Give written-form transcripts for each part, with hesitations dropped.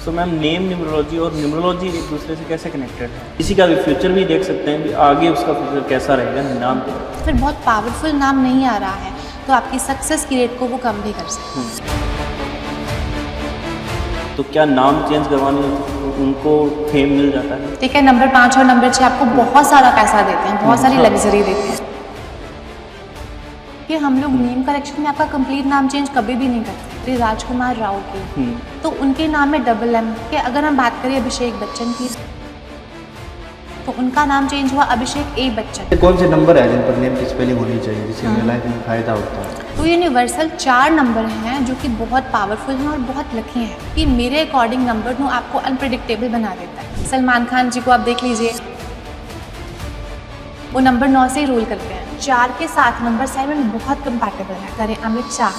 So ma'am name numerology और numerology एक दूसरे से कैसे कनेक्टेड है? किसी का भी फ्यूचर भी देख सकते हैं कि आगे उसका फ्यूचर कैसा रहेगा नाम पे। फिर बहुत पावरफुल नाम नहीं आ रहा है तो आपकी सक्सेस की रेट को वो कम भी कर सकते हैं। तो क्या नाम चेंज करवाने तो उनको फेम मिल जाता है? ठीक है, नंबर 5 और नंबर 6 आपको बहुत सारा पैसा देते हैं, बहुत सारी लग्जरी देते हैं। कि हम लोग नेम करेक्शन में आपका कंप्लीट नाम चेंज कभी भी नहीं करते। राजकुमार राव की तो उनके नाम में डबल एम के, अगर हम बात करें अभिषेक बच्चन की तो उनका नाम चेंज हुआ अभिषेक ए बच्चन। कौन से नंबर है जिन पर नेम की स्पेलिंग होनी चाहिए जिससे हमें लाइफ में फायदा होता है? तो यूनिवर्सल 4 नंबर हैं जो कि बहुत पावरफुल हैं और बहुत लकी हैं कि मेरे अकॉर्डिंग नंबर नो आपको अनप्रेडिक्टेबल बना देता है। सलमान खान जी को आप देख लीजिए, वो नंबर 9 से ही रूल करते हैं। 4 के साथ नंबर 7 बहुत कंपैटिबल है। करें Amit Shah,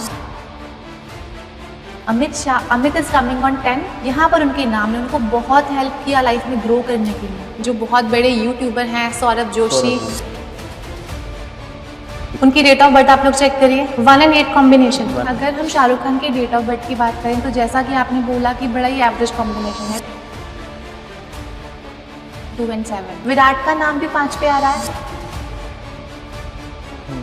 Amit is coming on 10। यहाँ पर उनके नाम ने उनको बहुत हेल्प किया लाइफ में ग्रो करने के लिए। जो बहुत बड़े यूट्यूबर हैं सौरभ जोशी, उनकी डेट ऑफ बर्थ आप लोग चेक करिए, 1 और 8 कॉम्बिनेशन। अगर हम शाहरुख खान की डेट ऑफ बर्थ की बात करें तो जैसा कि आपने बोला कि बड़ा ही एवरेज कॉम्बिनेशन है, 2 और 7। विराट का नाम भी 5 पे आ रहा है,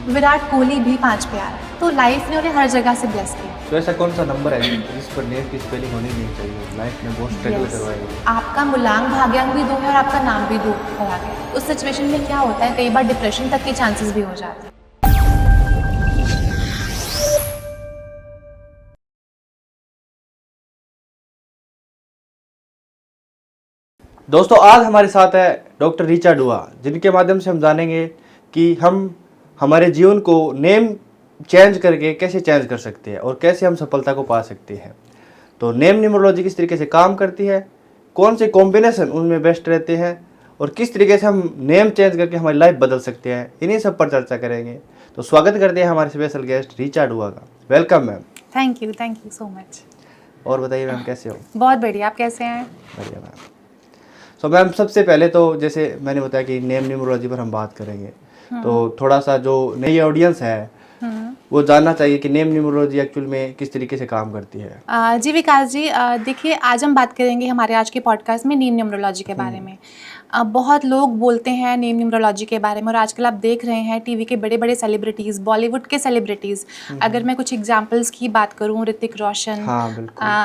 विराट कोहली भी 5 पे आ रहा है। तो लाइफ ने उन्हें हर जगह से ब्लेस किया। तो ऐसा कौन सा नंबर है जिस पर नेम की स्पेलिंग होनी नहीं चाहिए? लाइफ में बहुत स्ट्रगल करवाएगा। आपका मूलांक भाग्यांक भी 2 है और आपका नाम भी 2 करा गया। उस सिचुएशन में क्या होता है, कई बार डिप्रेशन तक के चांसेस भी हो जाते हैं। दोस्तों आज हमारे साथ है डॉक्टर ऋचा डुआ, जिनके माध्यम से हम जानेंगे कि हम हमारे जीवन को नेम चेंज करके कैसे चेंज कर सकते हैं और कैसे हम सफलता को पा सकते हैं। तो नेम न्यूमरोलॉजी किस तरीके से काम करती है, कौन से कॉम्बिनेशन उनमें बेस्ट रहते हैं और किस तरीके से हम नेम चेंज करके हमारी लाइफ बदल सकते हैं, इन्हीं सब पर चर्चा करेंगे। तो स्वागत करते हैं हमारे स्पेशल गेस्ट ऋचा डुआ का। Welcome ma'am. Thank you so much. और बताइए मैम कैसे हो? बहुत बढ़िया, आप कैसे हैं? बढ़िया मैम। सो मैम सबसे पहले तो जैसे मैंने बताया कि नेम न्यूमरोलॉजी पर हम बात करेंगे, तो थोड़ा सा जो नई ऑडियंस है वो जानना चाहिए कि नेम न्यूमरोलॉजी एक्चुअल में किस तरीके से काम करती है। जी विकास जी, देखिए आज हम बात करेंगे हमारे आज के पॉडकास्ट में नेम न्यूमरोलॉजी के बारे में। बहुत लोग बोलते हैं नेम न्यूमरोलॉजी के बारे में और आजकल आप देख रहे हैं टीवी के बड़े बड़े सेलिब्रिटीज़, बॉलीवुड के सेलिब्रिटीज़, अगर मैं कुछ एग्जांपल्स की बात करूं, ऋतिक रोशन,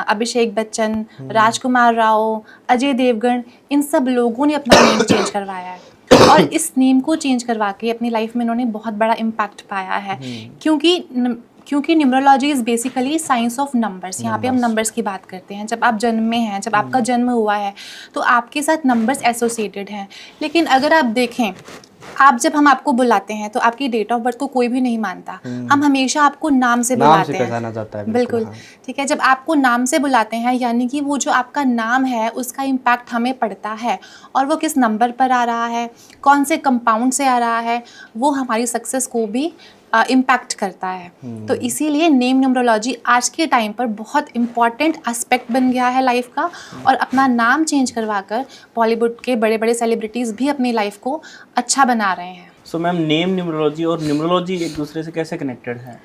अभिषेक बच्चन, राजकुमार राव, अजय देवगन, इन सब लोगों ने अपना नेम चेंज करवाया है और इस नेम को चेंज करवा के अपनी लाइफ में इन्होंने बहुत बड़ा इम्पैक्ट पाया है। क्योंकि numerology is basically science of numbers. यहाँ पे हम नंबर्स की बात करते हैं। जब आप जन्म में हैं, जब आपका जन्म हुआ है तो आपके साथ नंबर्स एसोसिएटेड हैं। लेकिन अगर आप देखें, जब हम आपको बुलाते हैं तो आपकी डेट ऑफ बर्थ को कोई भी नहीं मानता। हम हमेशा आपको नाम से बुलाते हैं। जाता है बिल्कुल ठीक है। जब आपको नाम से बुलाते हैं यानी कि वो जो आपका नाम है उसका इम्पैक्ट हमें पड़ता है और वो किस नंबर पर आ रहा है, कौन से कंपाउंड से आ रहा है, वो हमारी सक्सेस को भी इम्पैक्ट करता है। तो इसीलिए नेम न्यूमरोलॉजी आज के टाइम पर बहुत इम्पॉर्टेंट एस्पेक्ट बन गया है लाइफ का। और अपना नाम चेंज करवा कर बॉलीवुड के बड़े बड़े सेलिब्रिटीज़ भी अपनी लाइफ को अच्छा बना रहे हैं। सो मैम नेम न्यूमरोलॉजी और न्यूमरोलॉजी एक दूसरे से कैसे कनेक्टेड है?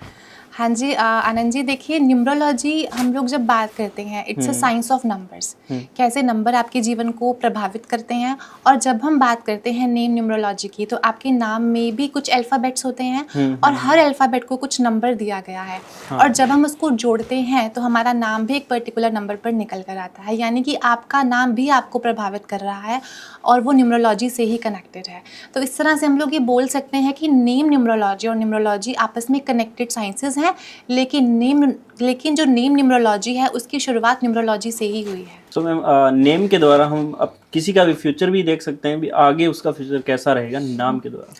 हाँ जी आनंद जी, देखिए न्यूमरोलॉजी हम लोग जब बात करते हैं it's a science of numbers. कैसे नंबर आपके जीवन को प्रभावित करते हैं। और जब हम बात करते हैं नेम न्यूमरोलॉजी की तो आपके नाम में भी कुछ अल्फ़ाबेट्स होते हैं और हर अल्फ़ाबेट को कुछ नंबर दिया गया है। और जब हम उसको जोड़ते हैं तो हमारा नाम भी एक पर्टिकुलर नंबर पर निकल कर आता है। यानी कि आपका नाम भी आपको प्रभावित कर रहा है और वो न्यूमरोलॉजी से ही कनेक्टेड है। तो इस तरह से हम लोग ये बोल सकते हैं कि नेम न्यूमरोलॉजी और न्यूमरोलॉजी आपस में कनेक्टेड साइंसेज हैं। लेकिन जो नेम न्यूमरोलॉजी है उसकी शुरुआत न्यूमरोलॉजी से ही हुई है। सो मैम नेम के द्वारा हम अब किसी का भी फ्यूचर भी देख सकते हैं, भी आगे उसका फ्यूचर कैसा रहेगा नाम के द्वारा।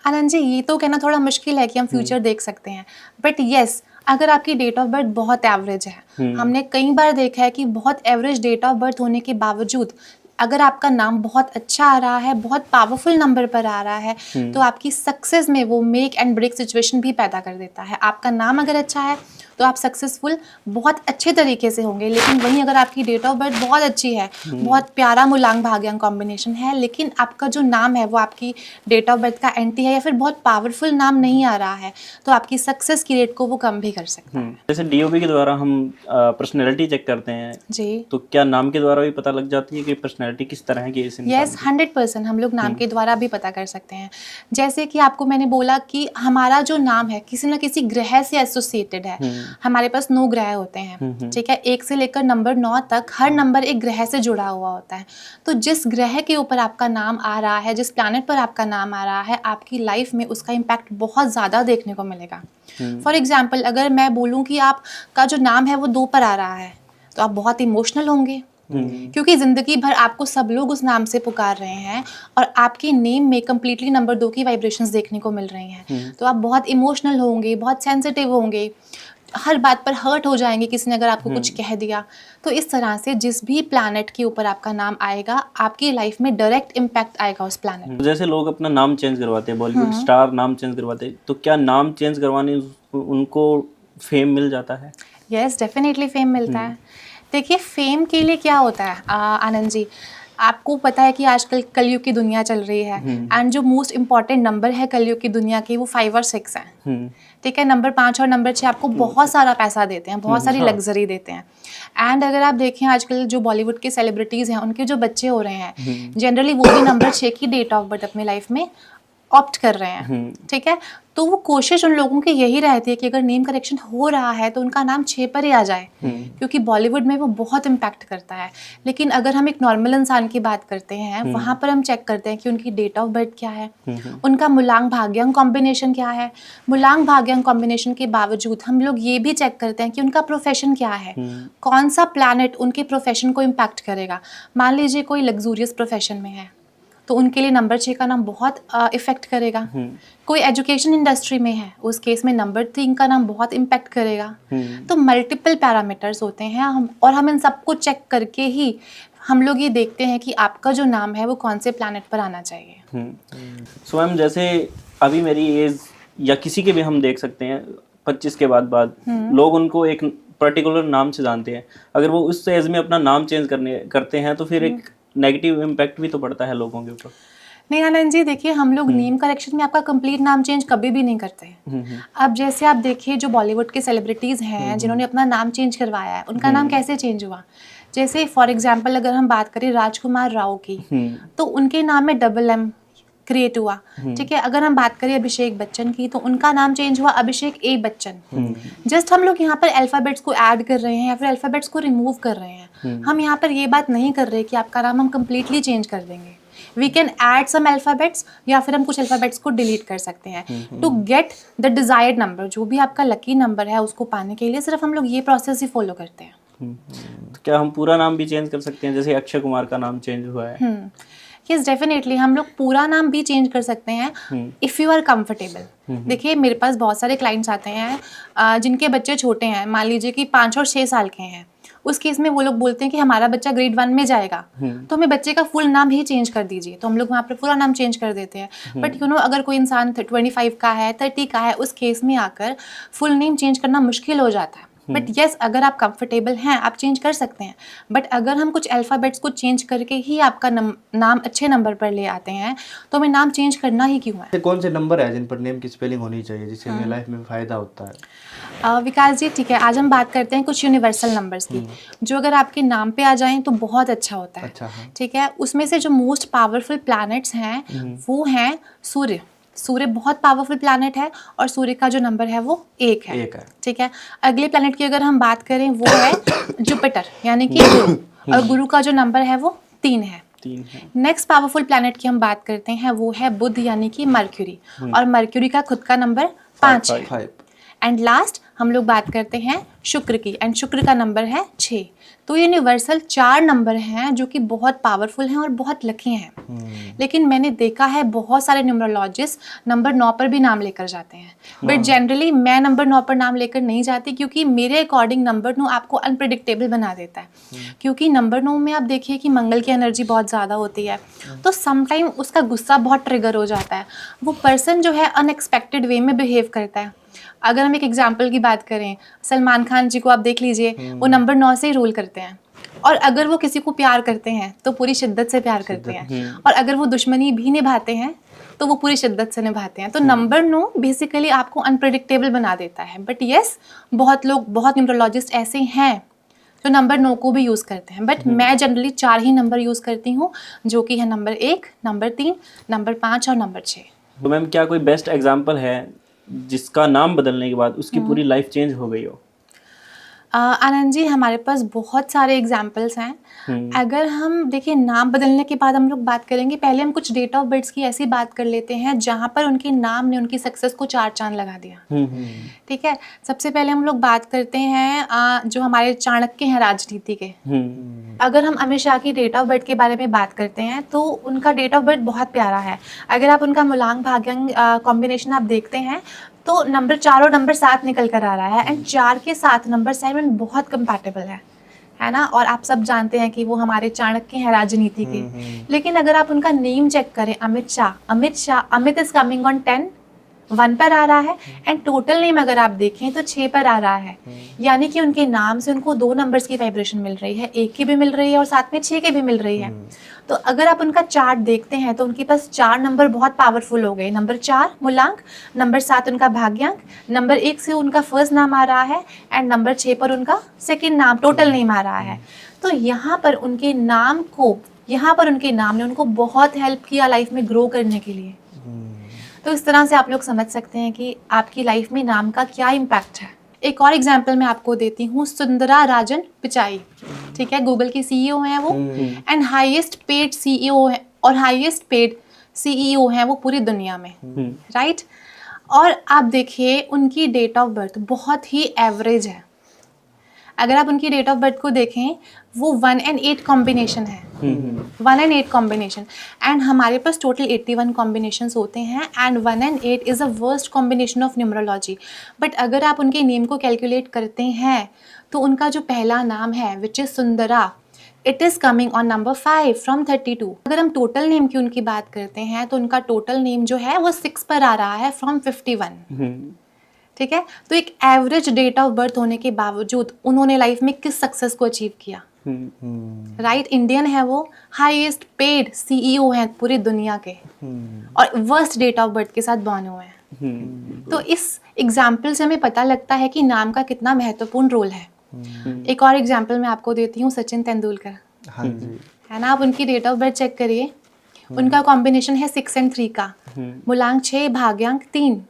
आनंद जी, ये तो कहना थोड़ा मुश्किल है कि हम फ्यूचर देख सकते हैं, बट येस, अगर आपकी डेट ऑफ बर्थ बहुत एवरेज है, हमने कई बार देखा है कि बहुत एवरेज डेट ऑफ बर्थ होने के बावजूद अगर आपका नाम बहुत अच्छा आ रहा है, बहुत पावरफुल नंबर पर आ रहा है, तो आपकी सक्सेस में वो मेक एंड ब्रेक सिचुएशन भी पैदा कर देता है। आपका नाम अगर अच्छा है तो आप सक्सेसफुल बहुत अच्छे तरीके से होंगे। लेकिन वहीं अगर आपकी डेट ऑफ बर्थ बहुत अच्छी है, बहुत प्यारा मूलांक भाग्यांक कॉम्बिनेशन है, लेकिन आपका जो नाम है वो आपकी डेट ऑफ बर्थ का एंटी है या फिर बहुत पावरफुल नाम नहीं आ रहा है, तो आपकी सक्सेस की रेट को वो कम भी कर सकता है। जैसे डीओबी के द्वारा हम पर्सनैलिटी चेक करते हैं, जी, तो क्या नाम के द्वारा भी पता लग जाती है कि पर्सनैलिटी किस तरह की है इस इंसान यस, की? 100% हम लोग नाम के द्वारा भी पता कर सकते हैं। जैसे कि आपको मैंने बोला कि हमारा जो नाम है किसी न किसी ग्रह से एसोसिएटेड है। हमारे पास 9 ग्रह होते हैं, ठीक है, 1 से लेकर नंबर 9 तक हर नंबर एक ग्रह से जुड़ा हुआ होता है। तो जिस ग्रह के ऊपर आपका नाम आ रहा है, जिस प्लैनेट पर आपका नाम आ रहा है, आपकी लाइफ में उसका इम्पैक्ट बहुत ज़्यादा देखने को मिलेगा। फॉर एग्जाम्पल, अगर मैं बोलूँ कि आपका जो नाम है वो 2 पर आ रहा है, तो आप बहुत इमोशनल होंगे, क्योंकि ज़िंदगी भर आपको सब लोग उस नाम से पुकार रहे हैं और आपके नेम में कम्प्लीटली नंबर 2 की वाइब्रेशंस देखने को मिल रही हैं। तो आप बहुत इमोशनल होंगे, बहुत सेंसिटिव होंगे, हर बात पर हर्ट हो जाएंगे किसी ने अगर आपको कुछ कह दिया। तो इस तरह से जिस भी प्लैनेट के ऊपर आपका नाम आएगा, आपकी लाइफ में डायरेक्ट इम्पैक्ट आएगा उस प्लैनेट। जैसे लोग अपना नाम चेंज करवाते हैं, बॉलीवुड स्टार नाम चेंज करवाते हैं, तो क्या नाम चेंज करवाने उनको फेम मिल जाता है? यस, डेफिनेटली फेम मिलता है। देखिए, फेम के लिए क्या होता है आनंद जी, आपको पता है कि आजकल कलयुग की दुनिया चल रही है, एंड जो मोस्ट इम्पॉर्टेंट नंबर है कलयुग की दुनिया के वो 5 और 6 हैं। ठीक है, नंबर 5 और नंबर 6 आपको बहुत सारा पैसा देते हैं, बहुत सारी लग्जरी देते हैं। एंड अगर आप देखें आजकल जो बॉलीवुड के सेलिब्रिटीज़ हैं, उनके जो बच्चे हो रहे हैं, जनरली वो भी नंबर 6 की डेट ऑफ बर्थ अपनी लाइफ में ऑप्ट कर रहे हैं। ठीक है, तो वो कोशिश उन लोगों की यही रहती है कि अगर नेम करेक्शन हो रहा है तो उनका नाम 6 पर ही आ जाए, क्योंकि बॉलीवुड में वो बहुत इम्पैक्ट करता है। लेकिन अगर हम एक नॉर्मल इंसान की बात करते हैं, वहाँ पर हम चेक करते हैं कि उनकी डेट ऑफ बर्थ क्या है, उनका मूलांक भाग्यांक कॉम्बिनेशन क्या है। मूलांक भाग्यांक कॉम्बिनेशन के बावजूद हम लोग ये भी चेक करते हैं कि उनका प्रोफेशन क्या है, कौन सा प्लैनेट उनके प्रोफेशन को इम्पैक्ट करेगा। मान लीजिए कोई लग्जूरियस प्रोफेशन में है, तो उनके लिए नंबर 6 का नाम बहुत इफ़ेक्ट करेगा। कोई एजुकेशन इंडस्ट्री में है, उस केस में नंबर 3 का नाम बहुत इम्पैक्ट करेगा। तो मल्टीपल पैरामीटर्स होते हैं और हम इन सबको चेक करके ही हम लोग ये देखते हैं कि आपका जो नाम है वो कौन से प्लैनेट पर आना चाहिए। सो मैम, जैसे अभी मेरी एज या किसी के भी हम देख सकते हैं 25 के बाद लोग उनको एक पर्टिकुलर नाम से जानते हैं। अगर वो उस एज में अपना नाम चेंज करते हैं तो फिर एक नेगेटिव इम्पैक्ट भी तो पड़ता है लोगों के ऊपर। नहीं आनंद जी, देखिए, हम लोग नेम करेक्शन में आपका कंप्लीट नाम चेंज कभी भी नहीं करते हैं। अब जैसे आप देखिए, जो बॉलीवुड के सेलिब्रिटीज़ हैं जिन्होंने अपना नाम चेंज करवाया है, उनका नाम कैसे चेंज हुआ। जैसे फॉर एग्जांपल अगर हम बात करें राजकुमार राव की, तो उनके नाम में डबल M क्रिएट हुआ। ठीक है, अगर हम बात करें अभिषेक बच्चन की, तो उनका नाम चेंज हुआ अभिषेक A बच्चन। जस्ट हम लोग यहाँ पर अल्फ़ाबेट्स को ऐड कर रहे हैं या फिर अल्फ़ाबेट्स को रिमूव कर रहे हैं। हम यहाँ पर ये बात नहीं कर रहे कि आपका नाम हम कम्प्लीटली चेंज कर देंगे। We can add some alphabets या फिर हम कुछ अल्फ़ाबेट्स को डिलीट कर सकते हैं to get the desired number. जो भी आपका लकी नंबर है उसको पाने के लिए सिर्फ हम लोग ये प्रोसेस ही फॉलो करते हैं। तो क्या हम पूरा नाम भी चेंज कर सकते हैं, जैसे अक्षय कुमार का नाम चेंज हुआ है? यस, डेफिनेटली हम लोग पूरा नाम भी चेंज कर सकते हैं इफ़ यू आर कंफर्टेबल। देखिए, मेरे पास बहुत सारे क्लाइंट्स आते हैं जिनके बच्चे छोटे हैं, मान लीजिए कि 5 और 6 साल के हैं। उस केस में वो लोग बोलते हैं कि हमारा बच्चा ग्रेड 1 में जाएगा, तो हमें बच्चे का फुल नाम ही चेंज कर दीजिए। तो हम लोग वहाँ पर पूरा नाम चेंज कर देते हैं। बट अगर कोई इंसान 25 का है, 30 का है, उस केस में आकर फुल नेम चेंज करना मुश्किल हो जाता है। बट यस, अगर आप कंफर्टेबल हैं आप चेंज कर सकते हैं। बट अगर हम कुछ अल्फ़ाबेट्स को चेंज करके ही आपका नाम अच्छे नंबर पर ले आते हैं, तो हमें नाम चेंज करना ही क्यों है। कौन से नंबर है जिन पर नेम की स्पेलिंग होनी चाहिए जिससे हमें लाइफ में फ़ायदा होता है? विकास जी, ठीक है, आज हम बात करते हैं कुछ यूनिवर्सल नंबर्स की, जो अगर आपके नाम पे आ जाएं तो बहुत अच्छा होता है। अच्छा, हाँ। ठीक है, उसमें से जो मोस्ट पावरफुल प्लैनेट्स हैं वो हैं सूर्य। सूर्य बहुत पावरफुल प्लैनेट है और सूर्य का जो नंबर है वो 1 है। ठीक है, अगले प्लैनेट की अगर हम बात करें वो है जुपिटर, यानी कि गुरु, और गुरु का जो नंबर है वो 3 है। नेक्स्ट पावरफुल प्लैनेट की हम बात करते हैं वो है बुध, यानी कि मर्क्यूरी, और मर्क्यूरी का खुद का नंबर 5 है। एंड लास्ट हम लोग बात करते हैं शुक्र की, एंड शुक्र का नंबर है 6। तो यूनिवर्सल 4 नंबर हैं जो कि बहुत पावरफुल हैं और बहुत लकी हैं। लेकिन मैंने देखा है बहुत सारे न्यूमरोलॉजिस्ट नंबर 9 पर भी नाम लेकर जाते हैं, बट जनरली मैं नंबर 9 पर नाम लेकर नहीं जाती, क्योंकि मेरे अकॉर्डिंग नंबर 9 आपको अनप्रिडिक्टेबल बना देता है। क्योंकि नंबर 9 में आप देखिए कि मंगल की एनर्जी बहुत ज़्यादा होती है, तो समटाइम उसका गुस्सा बहुत ट्रिगर हो जाता है। वो पर्सन जो है अनएक्सपेक्टेड वे में बिहेव करता है। अगर हम एक एग्जाम्पल की बात करें, सलमान खान जी को आप देख लीजिए, वो नंबर 9 से ही रूल करते हैं। और अगर वो किसी को प्यार करते हैं तो पूरी शिद्दत से प्यार करते हैं, और अगर वो दुश्मनी भी निभाते हैं तो वो पूरी शिद्दत से निभाते हैं। तो नंबर 9 बेसिकली आपको अनप्रेडिक्टेबल बना देता है। बट यस, बहुत लोग, बहुत न्यूमरोलॉजिस्ट ऐसे हैं जो नंबर 9 को भी यूज़ करते हैं। बट मैं जनरली 4 ही नंबर यूज़ करती हूँ, जो कि है नंबर 1, नंबर 3, नंबर 5 और नंबर 6। तो मैम क्या कोई बेस्ट एग्जांपल है जिसका नाम बदलने के बाद उसकी पूरी लाइफ चेंज हो गई हो? आनंद जी, हमारे पास बहुत सारे एग्जाम्पल्स हैं। अगर हम देखिए नाम बदलने के बाद हम लोग बात करेंगे, पहले हम कुछ डेट ऑफ बर्थ की ऐसी बात कर लेते हैं जहाँ पर उनके नाम ने उनकी सक्सेस को 4 चांद लगा दिया। ठीक है, सबसे पहले हम लोग बात करते हैं जो हमारे चाणक्य हैं राजनीति के। अगर हम अमित शाह की डेट ऑफ बर्थ के बारे में बात करते हैं तो उनका डेट ऑफ बर्थ बहुत प्यारा है। अगर आप उनका मूलांक भाग्यांक कॉम्बिनेशन आप देखते हैं तो नंबर 4 और नंबर 7 निकल कर आ रहा है, एंड 4 के साथ नंबर 7 बहुत कंपैटिबल है ना। और आप सब जानते हैं कि वो हमारे चाणक्य हैं राजनीति के। लेकिन अगर आप उनका नेम चेक करें, Amit Shah, Amit is coming on 10, 1 पर आ रहा है, एंड टोटल नेम अगर आप देखें तो 6 पर आ रहा है। यानी कि उनके नाम से उनको 2 नंबर्स की वाइब्रेशन मिल रही है, 1 की भी मिल रही है और साथ में 6 की भी मिल रही है। तो अगर आप उनका चार्ट देखते हैं तो उनके पास 4 नंबर बहुत पावरफुल हो गए। नंबर 4 मूलांक, नंबर 7 उनका भाग्यांक, नंबर 1 से उनका फर्स्ट नाम आ रहा है, एंड नंबर 6 पर उनका सेकेंड नाम, टोटल नेम आ रहा है। तो यहाँ पर उनके नाम ने उनको बहुत हेल्प किया लाइफ में ग्रो करने के लिए। तो इस तरह से आप लोग समझ सकते हैं कि आपकी लाइफ में नाम का क्या इम्पैक्ट है। एक और एग्जांपल मैं आपको देती हूँ, सुंदरा राजन पिचाई। ठीक है, गूगल की सीईओ हैं वो, एंड हाईएस्ट पेड सीईओ है, और हाईएस्ट पेड सीईओ हैं वो पूरी दुनिया में, राइट। और आप देखिए उनकी डेट ऑफ बर्थ बहुत ही एवरेज है। अगर आप उनकी डेट ऑफ बर्थ को देखें, वो 1 and 8 कॉम्बिनेशन है, 1 and 8 कॉम्बिनेशन, एंड हमारे पास टोटल 81 कॉम्बिनेशंस होते हैं, and 1 and 8 is a worst combination of numerology. But अगर आप उनके नेम को कैलकुलेट करते हैं तो उनका जो पहला नाम है which is Sundara, it is coming on number 5 from 32। अगर हम टोटल नेम की उनकी बात करते हैं तो उनका टोटल नेम जो है वो 6 पर आ रहा है फ्रॉम 51। ठीक है, तो एक एवरेज डेट ऑफ बर्थ होने के बावजूद उन्होंने लाइफ में किस सक्सेस को अचीव किया, राइट। इंडियन है वो, हाईएस्ट पेड सीईओ हैं पूरी दुनिया के, और वर्स्ट डेट ऑफ बर्थ के साथ बॉर्न हुए हैं। तो इस एग्जाम्पल से हमें पता लगता है कि नाम का कितना महत्वपूर्ण रोल है। एक और एग्जाम्पल मैं आपको देती हूँ, सचिन तेंदुलकर, हाँ जी, है ना। आप उनकी डेट ऑफ बर्थ चेक करिए, उनका कॉम्बिनेशन है 6 and 3 का, मूलांक 6, भाग्यांक 3।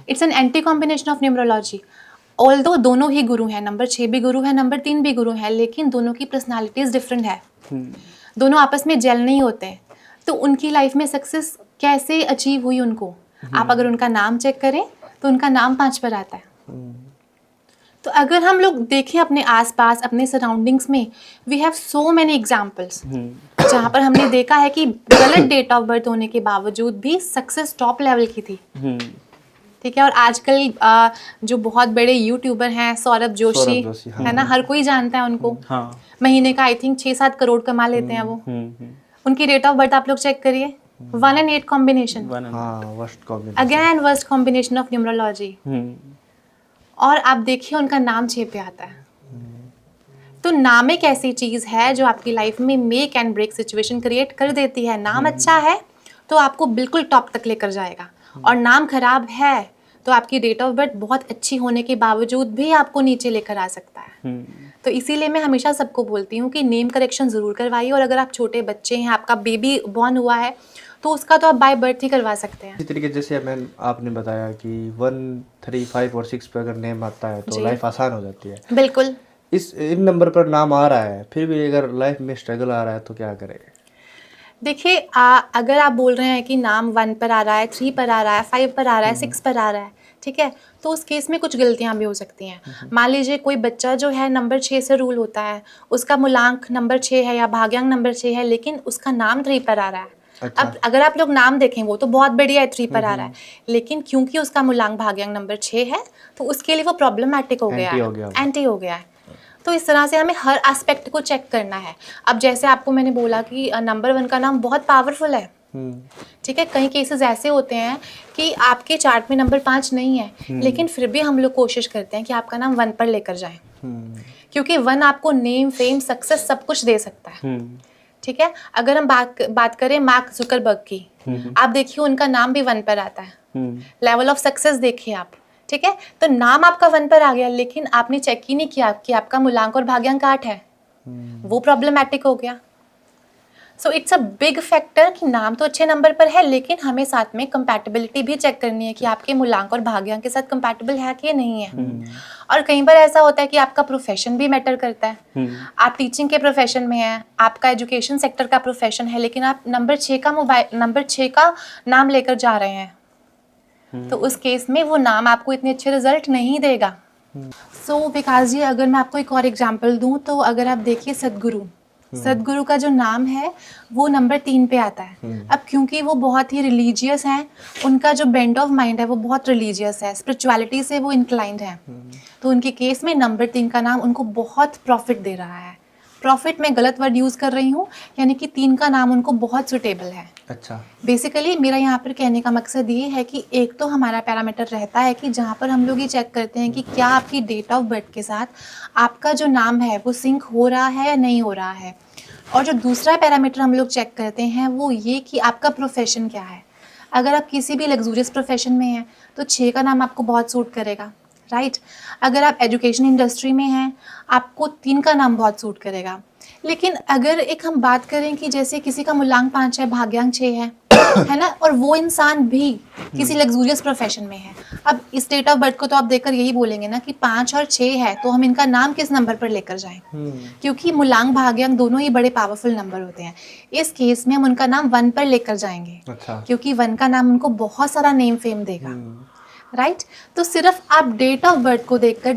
It's an anti combination of numerology. Although दोनों ही गुरु हैं, नंबर 6 भी गुरु है, नंबर 3 भी गुरु है, लेकिन दोनों की पर्सनालिटीज डिफरेंट है, दोनों आपस में जेल नहीं होते। तो उनकी लाइफ में सक्सेस कैसे अचीव हुई उनको, आप अगर उनका नाम चेक करें तो उनका नाम 5 पर आता है। तो अगर हम लोग देखें अपने आसपास, अपने सराउंडिंग्स में, we have so many examples जहाँ पर हमने देखा है कि गलत डेट ऑफ बर्थ होने के बावजूद भी सक्सेस टॉप लेवल की थी। ठीक है, और आजकल जो बहुत बड़े यूट्यूबर हैं, सौरभ जोशी, हाँ। है ना, हर कोई जानता है उनको। हाँ। महीने का आई थिंक 6-7 करोड़ कमा लेते हैं वो। उनकी डेट ऑफ बर्थ आप लोग चेक करिए, 1 and 8 combination, again worst combination of numerology. और आप देखिए उनका नाम 6 पे आता है। तो नाम एक ऐसी चीज़ है जो आपकी लाइफ में make and break situation create कर देती है। नाम अच्छा है तो आपको बिल्कुल टॉप तक लेकर जाएगा, और नाम खराब है तो आपकी डेट ऑफ बर्थ बहुत अच्छी होने के बावजूद भी आपको नीचे लेकर आ सकता है। तो इसीलिए मैं हमेशा सबको बोलती हूँ कि नेम करेक्शन ज़रूर करवाइए, और अगर आप छोटे बच्चे हैं, आपका बेबी बॉर्न हुआ है, तो उसका तो आप बाय बर्थ ही करवा सकते हैं। इसी तरीके जैसे मैम आपने बताया कि 1, 3, 5 और 6 पे अगर नेम आता है तो लाइफ आसान हो जाती है। बिल्कुल। इन नंबर पर नाम आ रहा है, फिर भी अगर लाइफ में स्ट्रगल आ रहा है तो क्या करें? देखिए अगर आप बोल रहे हैं कि नाम 1 पर आ रहा है, 3 पर आ रहा है, 5 पर आ रहा है, 6 पर आ रहा है, ठीक है, तो उस केस में कुछ गलतियां भी हो सकती हैं। मान लीजिए कोई बच्चा जो है नंबर 6 से रूल होता है, उसका मूलांक नंबर 6 है या भाग्यांक नंबर 6 है, लेकिन उसका नाम 3 पर आ रहा है। अच्छा। अब अगर आप लोग नाम देखें, वो तो बहुत बढ़िया है, 3 पर आ रहा है, लेकिन क्योंकि उसका मूलांक भाग्यांक नंबर 6 है तो उसके लिए वो प्रॉब्लमैटिक हो गया है, एंटी हो गया है। तो इस तरह से हमें हर एस्पेक्ट को चेक करना है। अब जैसे आपको मैंने बोला कि नंबर 1 का नाम बहुत पावरफुल है, ठीक है, कई केसेस ऐसे होते हैं कि आपके चार्ट में नंबर 5 नहीं है, लेकिन फिर भी हम लोग कोशिश करते हैं कि आपका नाम 1 पर लेकर जाएं, क्योंकि 1 आपको नेम, फेम, सक्सेस सब कुछ दे सकता है। ठीक है, अगर हम बात करें मार्क जुकरबर्ग की, आप देखिए उनका नाम भी 1 पर आता है। लेवल ऑफ सक्सेस देखिए आप, ठीक है, तो नाम आपका 1 पर आ गया, लेकिन आपने चेक ही नहीं किया कि आपका मूलांक और भाग्यांक 8 है, वो प्रॉब्लमैटिक हो गया। So it's a big factor कि नाम तो अच्छे नंबर पर है, लेकिन हमें साथ में कंपैटिबिलिटी भी चेक करनी है कि आपके मूलांक और भाग्यांक के साथ कंपैटिबल है कि नहीं है। और कई बार ऐसा होता है कि आपका प्रोफेशन भी मैटर करता है। आप टीचिंग के प्रोफेशन में हैं, आपका एजुकेशन सेक्टर का प्रोफेशन है, लेकिन आप नंबर 6 का नाम लेकर जा रहे हैं, तो उस केस में वो नाम आपको इतने अच्छे रिजल्ट नहीं देगा। सो विकास जी, अगर मैं आपको एक और एग्जांपल दूं, तो अगर आप देखिए सदगुरु का जो नाम है वो नंबर 3 पे आता है। अब क्योंकि वो बहुत ही रिलीजियस हैं, उनका जो बेंड ऑफ माइंड है वो बहुत रिलीजियस है, स्पिरिचुअलिटी से वो इंक्लाइंड है, तो उनके केस में नंबर 3 का नाम उनको बहुत प्रॉफिट दे रहा है। प्रॉफिट में गलत वर्ड यूज़ कर रही हूँ, यानी कि 3 का नाम उनको बहुत सुटेबल है। अच्छा, बेसिकली मेरा यहाँ पर कहने का मकसद ये है कि एक तो हमारा पैरामीटर रहता है कि जहाँ पर हम लोग ये चेक करते हैं कि क्या आपकी डेट ऑफ बर्थ के साथ आपका जो नाम है वो सिंक हो रहा है या नहीं हो रहा है। और जो दूसरा पैरामीटर हम लोग चेक करते हैं वो ये कि आपका प्रोफेशन क्या है। अगर आप किसी भी लग्जूरियस प्रोफेशन में हैं तो 6 का नाम आपको बहुत सूट करेगा, राइट। अगर आप एजुकेशन इंडस्ट्री में हैं आपको 3 का नाम बहुत सूट करेगा। लेकिन अगर एक हम बात करें कि जैसे किसी का मूलांक 5 है, भाग्यांक 6 है ना, और वो इंसान भी किसी लग्जूरियस प्रोफेशन में है, अब इस डेट ऑफ बर्थ को तो आप देखकर यही बोलेंगे ना कि 5 और 6 है, तो हम इनका नाम किस नंबर पर लेकर जाएं, क्योंकि मूलांक भाग्यांक दोनों ही बड़े पावरफुल नंबर होते हैं। इस केस में हम उनका नाम 1 पर लेकर जाएंगे। अच्छा, क्योंकि 1 का नाम उनको बहुत सारा नेम फेम देगा, राइट। तो सिर्फ आप डेट ऑफ बर्थ को देखकर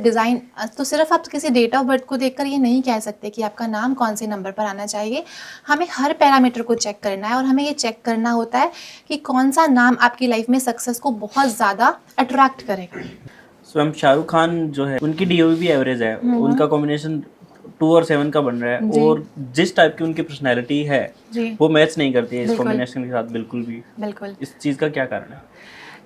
सिर्फ आप किसी डेट ऑफ बर्थ को देखकर ये नहीं कह सकते कि आपका नाम कौन से नंबर पर आना चाहिए। हमें हर पैरामीटर को चेक करना है, और हमें ये चेक करना होता है कि कौन सा नाम आपकी लाइफ में सक्सेस को बहुत ज़्यादा अट्रैक्ट करेगा। स्वयं शाहरुख खान जो है उनकी डीओवी भी एवरेज है, उनका कॉम्बिनेशन 2 और 7 का बन रहा है, और जिस टाइप की उनकी पर्सनैलिटी है वो मैच नहीं करती है इस कॉम्बिनेशन के साथ बिल्कुल भी। इस चीज़ का क्या कारण है?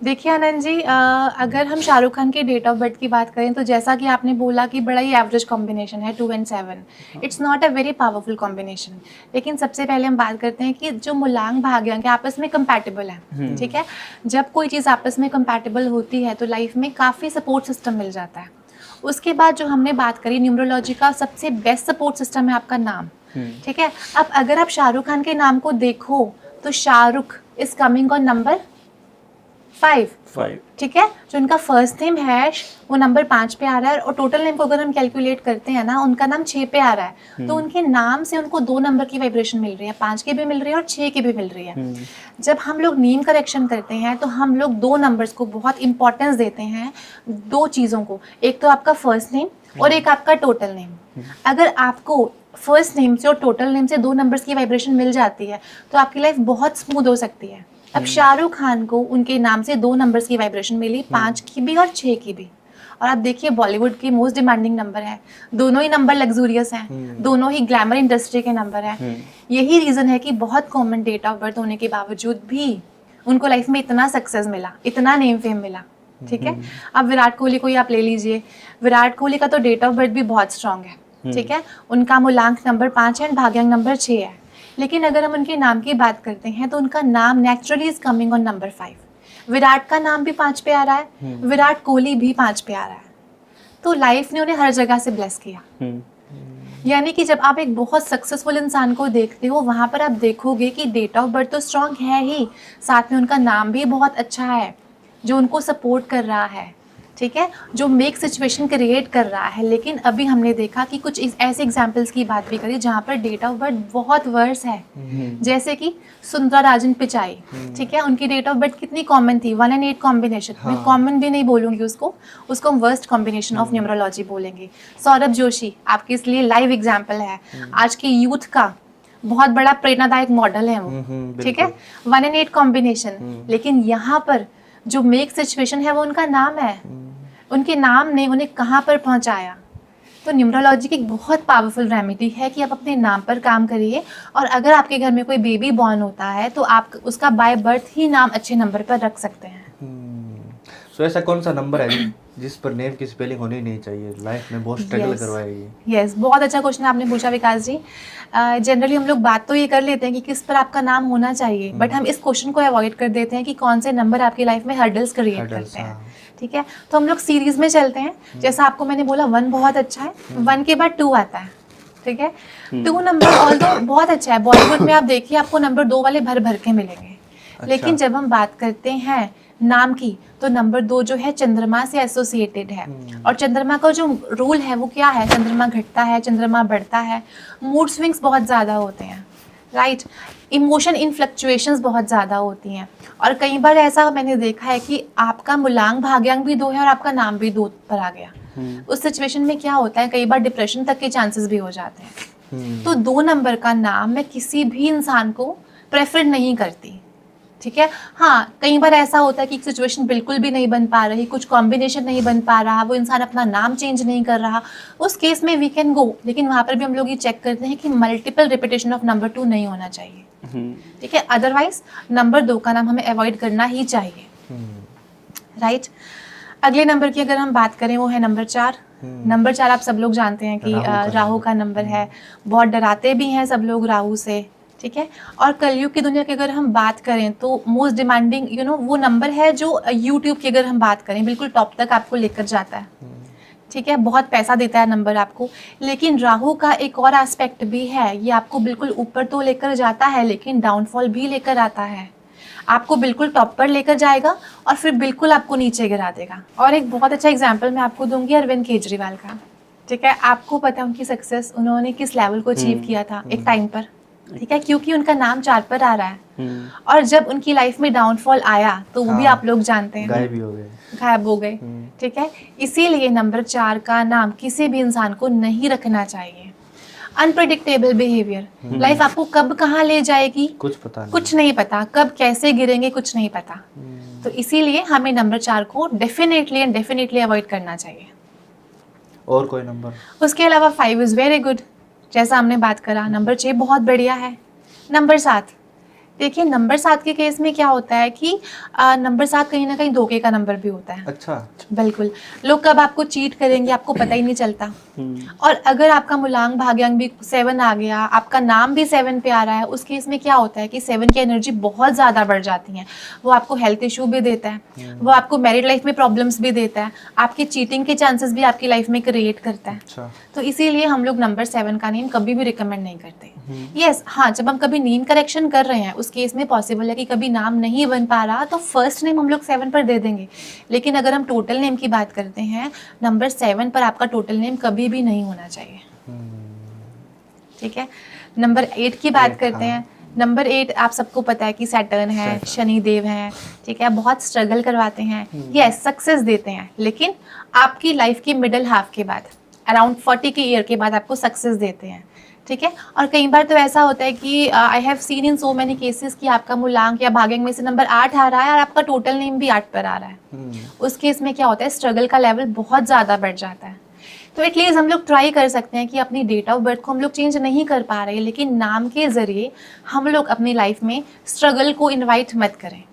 देखिए आनंद जी, अगर हम शाहरुख खान के डेट ऑफ बर्थ की बात करें तो जैसा कि आपने बोला कि बड़ा ही एवरेज कॉम्बिनेशन है 2 and 7, it's not a very powerful combination. लेकिन सबसे पहले हम बात करते हैं कि जो मूलांक भाग्यांक आपस में कंपैटिबल है, ठीक है। जब कोई चीज़ आपस में कंपैटिबल होती है तो लाइफ में काफ़ी सपोर्ट सिस्टम मिल जाता है। उसके बाद जो हमने बात करी न्यूमरोलॉजी का सबसे बेस्ट सपोर्ट सिस्टम है आपका नाम, ठीक है। अब अगर आप शाहरुख खान के नाम को देखो तो Shahrukh is coming on number 5, ठीक है। जो उनका फर्स्ट नेम है वो नंबर 5 पे आ रहा है, और टोटल नेम को अगर हम कैलकुलेट करते हैं ना, उनका नाम 6 पे आ रहा है, तो उनके नाम से उनको 2 नंबर की वाइब्रेशन मिल रही है, 5 की भी मिल रही है और 6 की भी मिल रही है। जब हम लोग नेम करेक्शन करते हैं तो हम लोग 2 नंबर्स को बहुत इंपॉर्टेंस देते हैं, 2 चीज़ों को, एक तो आपका फर्स्ट नेम और एक आपका टोटल नेम। अगर आपको फर्स्ट नेम से और टोटल नेम से 2 नंबर्स की वाइब्रेशन मिल जाती है तो आपकी लाइफ बहुत स्मूथ हो सकती है। अब शाहरुख खान को उनके नाम से 2 नंबर्स की वाइब्रेशन मिली, 5 की भी और 6 की भी। और आप देखिए बॉलीवुड के मोस्ट डिमांडिंग नंबर है, दोनों ही नंबर लग्जूरियस हैं, दोनों ही ग्लैमर इंडस्ट्री के नंबर हैं। यही रीज़न है कि बहुत कॉमन डेट ऑफ बर्थ होने के बावजूद भी उनको लाइफ में इतना सक्सेस मिला, इतना नेम फेम मिला, ठीक है। अब विराट कोहली को ही आप ले लीजिए, विराट कोहली का तो डेट ऑफ बर्थ भी बहुत स्ट्रांग है, ठीक है। उनका मूलांक नंबर 5 है, भाग्यांक नंबर 6 है। लेकिन अगर हम उनके नाम की बात करते हैं तो उनका नाम naturally is coming on number 5। Virat का नाम भी 5 पे आ रहा है, विराट कोहली भी 5 पे आ रहा है, तो लाइफ ने उन्हें हर जगह से ब्लेस किया। यानी कि जब आप एक बहुत सक्सेसफुल इंसान को देखते हो वहाँ पर आप देखोगे कि डेट ऑफ बर्थ तो स्ट्रांग है ही, साथ में उनका नाम भी बहुत अच्छा है जो उनको सपोर्ट कर रहा है, ठीक है, जो मेक सिचुएशन क्रिएट कर रहा है। लेकिन अभी हमने देखा कि कुछ ऐसे एग्जाम्पल्स की बात भी करी जहाँ पर डेट ऑफ बर्थ बहुत वर्स है, जैसे कि सुंदराराजन पिचाई, ठीक है। उनकी डेट ऑफ बर्थ कितनी कॉमन थी, 1 and 8 कॉम्बिनेशन। मैं कॉमन भी नहीं बोलूँगी उसको हम वर्स्ट कॉम्बिनेशन ऑफ न्यूमरोलॉजी बोलेंगे। सौरभ जोशी आपके इसलिए लाइव एग्जाम्पल है, आज के यूथ का बहुत बड़ा प्रेरणादायक मॉडल है वो, ठीक है, 1 and 8 कॉम्बिनेशन। लेकिन यहाँ पर जो मेक सिचुएशन है वो उनका नाम है, उनके नाम ने उन्हें कहाँ पर पहुँचाया, तो न्यूमरोलॉजी की एक बहुत पावरफुल रेमेडी है कि आप अपने नाम पर काम करिए, और अगर आपके घर में कोई बेबी बॉर्न होता है तो आप उसका बाय बर्थ ही नाम अच्छे नंबर पर रख सकते हैं। सो ऐसा कौन सा नंबर है जिस पर नेम की स्पेलिंग होनी नहीं चाहिए, लाइफ में बहुत स्ट्रगल करवाएगी? यस, बहुत अच्छा क्वेश्चन आपने पूछा विकास जी। जनरली हम लोग बात तो ये कर लेते हैं कि किस पर आपका नाम होना चाहिए, बट हम इस क्वेश्चन को अवॉइड कर देते हैं कि कौन से नंबर आपकी लाइफ में हर्डल्स क्रिएट करते हैं। ठीक है, तो हम लोग सीरीज में चलते हैं। जैसा आपको मैंने बोला 1 बहुत अच्छा है, 1 के बाद 2 आता है। ठीक है, 2 नंबर ऑल्दो बहुत अच्छा है, बॉलीवुड में आप देखिए आपको नंबर 2 वाले भर भर के मिलेंगे। लेकिन जब हम बात करते हैं नाम की, तो नंबर 2 जो है चंद्रमा से एसोसिएटेड है, और चंद्रमा का जो रूल है वो क्या है, चंद्रमा घटता है, चंद्रमा बढ़ता है, मूड स्विंग्स बहुत ज़्यादा होते हैं, राइट, इमोशन इन फ्लक्चुएशंस बहुत ज़्यादा होती हैं। और कई बार ऐसा मैंने देखा है कि आपका मूलांक भाग्यांक भी 2 है और आपका नाम भी 2 पर आ गया। उस सिचुएशन में क्या होता है, कई बार डिप्रेशन तक के चांसेस भी हो जाते हैं। तो 2 नंबर का नाम मैं किसी भी इंसान को प्रेफर नहीं करती। ठीक है, हाँ, कई बार ऐसा होता है कि सिचुएशन बिल्कुल भी नहीं बन पा रही, कुछ कॉम्बिनेशन नहीं बन पा रहा, वो इंसान अपना नाम चेंज नहीं कर रहा, उस केस में वी कैन गो। लेकिन वहाँ पर भी हम लोग ये चेक करते हैं कि मल्टीपल रिपीटेशन ऑफ नंबर 2 नहीं होना चाहिए। ठीक है, अदरवाइज नंबर 2 का नाम हमें अवॉइड करना ही चाहिए, राइट। अगले नंबर की अगर हम बात करें वो है नंबर 4। नंबर 4 आप सब लोग जानते हैं कि राहु का नंबर है, बहुत डराते भी हैं सब लोग राहु से। ठीक है, और कलयुग की दुनिया की अगर हम बात करें तो मोस्ट डिमांडिंग वो नंबर है जो यूट्यूब की अगर हम बात करें बिल्कुल टॉप तक आपको लेकर जाता है। ठीक है, बहुत पैसा देता है नंबर आपको। लेकिन राहु का एक और एस्पेक्ट भी है, ये आपको बिल्कुल ऊपर तो लेकर जाता है लेकिन डाउनफॉल भी लेकर आता है। आपको बिल्कुल टॉप पर लेकर जाएगा और फिर बिल्कुल आपको नीचे गिरा देगा। और एक बहुत अच्छा एग्जाम्पल मैं आपको दूंगी अरविंद केजरीवाल का। ठीक है, आपको पता है उनकी सक्सेस उन्होंने किस लेवल को अचीव किया था एक टाइम पर। ठीक है, क्योंकि उनका नाम 4 पर आ रहा है, और जब उनकी लाइफ में डाउनफॉल आया तो वो भी आप लोग जानते हैं, गायब हो गए। ठीक है, इसीलिए नंबर 4 का नाम किसी भी इंसान को नहीं रखना चाहिए। अनप्रेडिक्टेबल बिहेवियर, लाइफ आपको कब कहाँ ले जाएगी कुछ नहीं पता, कब कैसे गिरेंगे कुछ नहीं पता। तो इसीलिए हमें नंबर 4 को डेफिनेटली अवॉइड करना चाहिए। और कोई नंबर? उसके अलावा 5 इज वेरी गुड, जैसा हमने बात करा। नंबर 6 बहुत बढ़िया है। नंबर 7, देखिए नंबर 7 के केस में क्या होता है कि नंबर 7 कहीं ना कहीं धोखे का नंबर भी होता है। अच्छा, बिल्कुल, लोग कब आपको चीट करेंगे आपको पता ही नहीं चलता। और अगर आपका मूलांक भाग्यांक भी 7 आ गया, आपका नाम भी 7 पे आ रहा है, उस केस में क्या होता है कि 7 की एनर्जी बहुत ज़्यादा बढ़ जाती है। वो आपको हेल्थ इशू भी देता है, वो आपको मैरिड लाइफ में प्रॉब्लम्स भी देता है, आपके चीटिंग के चांसेस भी आपकी लाइफ में क्रिएट करता है। अच्छा। तो इसीलिए हम लोग नंबर 7 का नेम कभी भी रिकमेंड नहीं करते। यस, हाँ, जब हम कभी नेम करेक्शन कर रहे हैं उस केस में पॉसिबल है कि कभी नाम नहीं बन पा रहा तो फर्स्ट नेम हम लोग 7 पर दे देंगे। लेकिन अगर हम टोटल नेम की बात करते हैं, नंबर 7 पर आपका टोटल नेम कभी भी नहीं होना चाहिए। ठीक है, नंबर 8 की बात करते हैं। नंबर 8 आप सबको पता है कि सैटर्न है, शनि देव हैं। ठीक है, बहुत स्ट्रगल करवाते हैं, यस, सक्सेस देते हैं, लेकिन आपकी लाइफ की मिडिल हाफ के बाद अराउंड 40 के ईयर के बाद आपको सक्सेस देते हैं। ठीक है, और कई बार तो ऐसा होता है कि I have seen in so many cases कि आपका मूलांक या भाग्यांक में से नंबर 8 आ रहा है और आपका टोटल नेम भी 8 पर आ रहा है। उस केस में क्या होता है, स्ट्रगल का लेवल बहुत ज़्यादा बढ़ जाता है। तो एटलीस्ट हम लोग ट्राई कर सकते हैं कि अपनी डेट ऑफ बर्थ को हम लोग चेंज नहीं कर पा रहे, लेकिन नाम के ज़रिए हम लोग अपनी लाइफ में स्ट्रगल को इन्वाइट मत करें।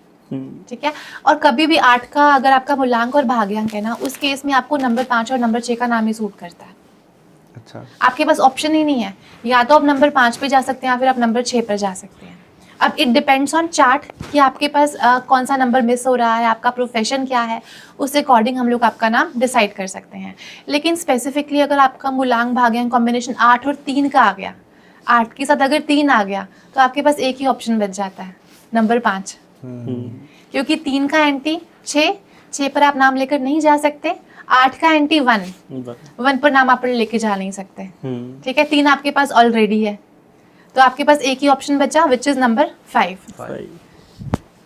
ठीक है, और कभी भी 8 का अगर आपका मूलांक और भाग्यांक है ना, उस केस में आपको नंबर 5 और नंबर 6 का नाम ही सूट करता है। अच्छा, आपके पास ऑप्शन ही नहीं है, या तो आप नंबर 5 पे जा सकते हैं या फिर आप नंबर 6 पर जा सकते हैं। अब इट डिपेंड्स ऑन चार्ट कि आपके पास कौन सा नंबर मिस हो रहा है, आपका प्रोफेशन क्या है, उस अकॉर्डिंग हम लोग आपका नाम डिसाइड कर सकते हैं। लेकिन स्पेसिफिकली अगर आपका मूलांक भाग्यांक कॉम्बिनेशन 8 और 3 का आ गया, 8 के साथ अगर 3 आ गया तो आपके पास एक ही ऑप्शन बच जाता है, नंबर 5। क्योंकि 3 का एंटी 6 पर आप नाम लेकर नहीं जा सकते, 8 का एंटी 1 पर नाम आप लेके जा नहीं सकते। ठीक है, 3 आपके पास ऑलरेडी है, तो आपके पास एक ही ऑप्शन बचा विच इज नंबर 5।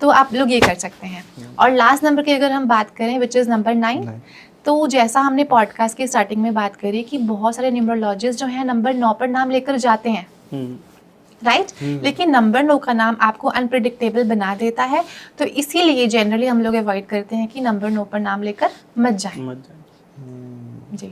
तो आप लोग ये कर सकते हैं। और लास्ट नंबर की अगर हम बात करें विच इज नंबर 9, तो जैसा हमने पॉडकास्ट की स्टार्टिंग में बात करी कि बहुत सारे न्यूमरोलॉजिस्ट जो हैं नंबर 9 पर नाम लेकर जाते हैं, राइट, लेकिन नंबर 9 का नाम आपको अनप्रिडिक्टेबल बना देता है। तो इसीलिए जनरली हम लोग अवॉइड करते हैं कि नंबर 9 पर नाम लेकर मत जाएं। जी,